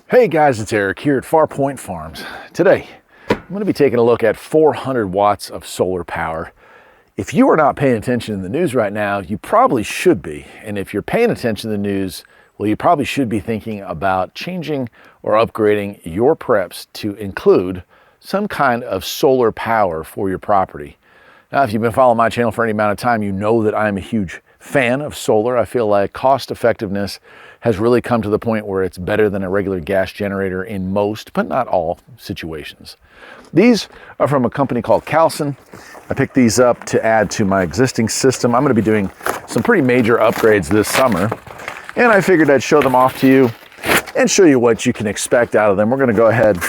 Hey guys, it's Eric here at Farpoint Farms. Today, I'm going to be taking a look at 400 watts of solar power. If you are not paying attention in the news right now, you probably should be. And if you're paying attention to the news, well, you probably should be thinking about changing or upgrading your preps to include some kind of solar power for your property. Now, if you've been following my channel for any amount of time, you know that I'm a huge fan of solar. I feel like cost effectiveness has really come to the point where it's better than a regular gas generator in most, but not all situations. These are from a company called Callsun. I picked these up to add to my existing system. I'm going to be doing some pretty major upgrades this summer, and I figured I'd show them off to you and show you what you can expect out of them. We're going to go ahead,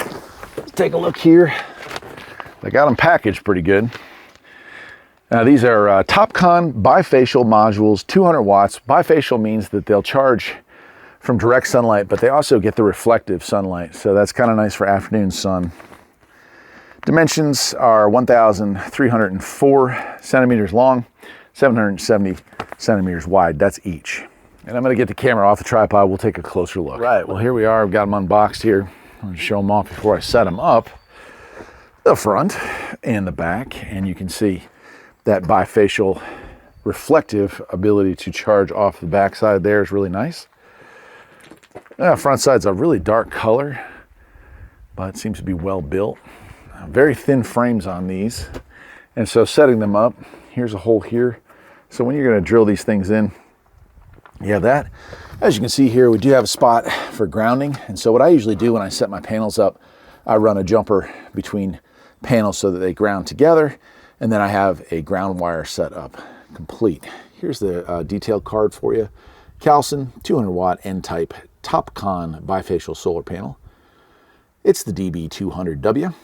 take a look here. I got them packaged pretty good. Now these are Callsun bifacial modules, 200 watts. Bifacial means that they'll charge from direct sunlight, but they also get the reflective sunlight. So that's kind of nice for afternoon sun. Dimensions are 1,304 centimeters long, 770 centimeters wide. That's each. And I'm gonna get the camera off the tripod. We'll take a closer look. Right, well here we are. I've got them unboxed here. I'm gonna show them off before I set them up. The front and the back, and you can see that bifacial reflective ability to charge off the back side there is really nice. Front side's a really dark color, but it seems to be well built. Very thin frames on these. And so setting them up, here's a hole here. So when you're gonna drill these things in, you have that. As you can see here, we do have a spot for grounding. And so what I usually do when I set my panels up, I run a jumper between panels so that they ground together. And then I have a ground wire set up complete. Here's the detailed card for you. Callsun 200 watt N-type Callsun bifacial solar panel. It's the DB200W,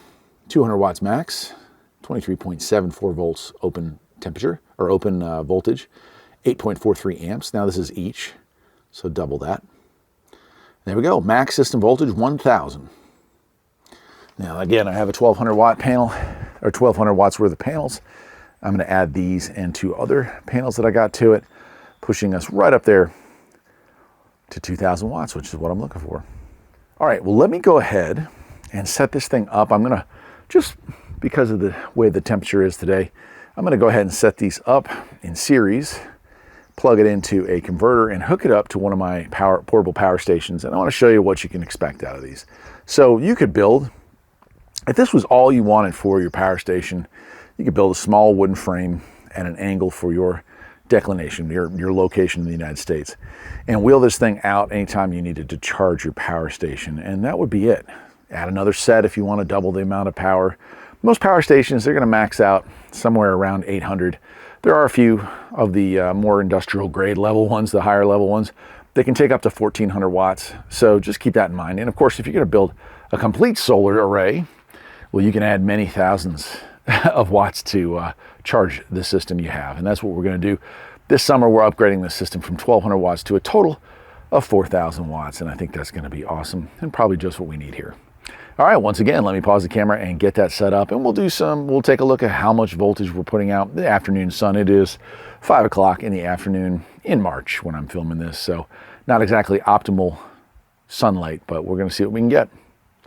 200 watts max, 23.74 volts open temperature or open voltage, 8.43 amps. Now this is each, so double that. There we go, max system voltage 1,000. Now again, I have a 1,200 watt panel, or 1,200 watts worth of panels. I'm going to add these and two other panels that I got to it, pushing us right up there to 2,000 watts, which is what I'm looking for. All right, well, let me go ahead and set this thing up. I'm going to, just because of the way the temperature is today, I'm going to go ahead and set these up in series, plug it into a converter, and hook it up to one of my portable power stations. And I want to show you what you can expect out of these. So you could build, if this was all you wanted for your power station, you could build a small wooden frame at an angle for your declination, your location in the United States, and wheel this thing out anytime you needed to charge your power station, and that would be it. Add another set if you want to double the amount of power. Most power stations, they're going to max out somewhere around 800. There are a few of the more industrial grade level ones, the higher level ones, they can take up to 1,400 watts, so just keep that in mind. And of course, if you're going to build a complete solar array, well, you can add many thousands of watts to charge the system you have. And that's what we're going to do. This summer, we're upgrading the system from 1,200 watts to a total of 4,000 watts. And I think that's going to be awesome and probably just what we need here. All right, once again, let me pause the camera and get that set up. And we'll take a look at how much voltage we're putting out. The afternoon sun, it is 5 o'clock in the afternoon in March when I'm filming this. So not exactly optimal sunlight, but we're going to see what we can get.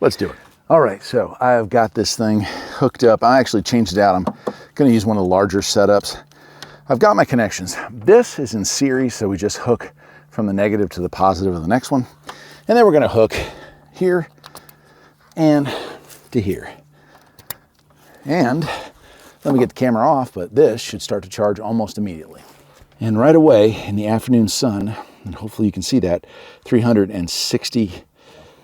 Let's do it. All right, so I've got this thing hooked up. I actually changed it out. I'm gonna use one of the larger setups. I've got my connections. This is in series, so we just hook from the negative to the positive of the next one. And then we're gonna hook here and to here. And let me get the camera off, but this should start to charge almost immediately. And right away in the afternoon sun, and hopefully you can see that, 360,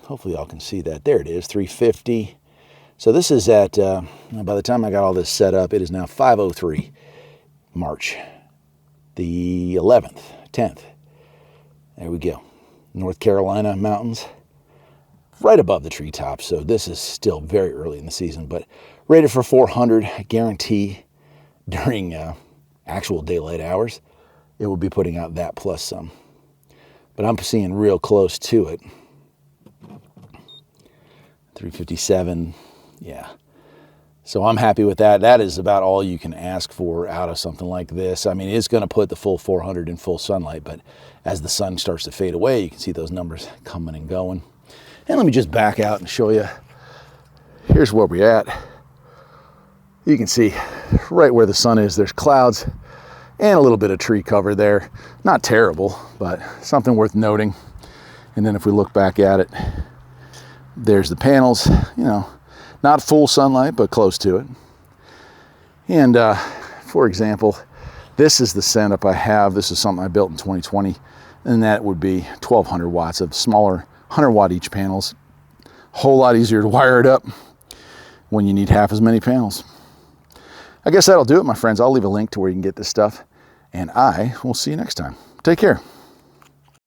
hopefully y'all can see that. There it is, 350. So this is at, by the time I got all this set up, it is now 5:03 March, the 11th, 10th. There we go. North Carolina mountains, right above the treetops. So this is still very early in the season, but rated for 400, I guarantee during actual daylight hours, it will be putting out that plus some. But I'm seeing real close to it. 357, yeah. So I'm happy with that. That is about all you can ask for out of something like this. I mean, it's going to put the full 400 in full sunlight, but as the sun starts to fade away, you can see those numbers coming and going. And let me just back out and show you. Here's where we're at. You can see right where the sun is, there's clouds and a little bit of tree cover there. Not terrible, but something worth noting. And then if we look back at it, there's the panels, you know, not full sunlight, but close to it. And for example, this is the setup I have. This is something I built in 2020, and that would be 1200 watts of smaller 100 watt each panels. Whole lot easier to wire it up when you need half as many panels. I guess that'll do it, my friends. I'll leave a link to where you can get this stuff, and I will see you next time. Take care.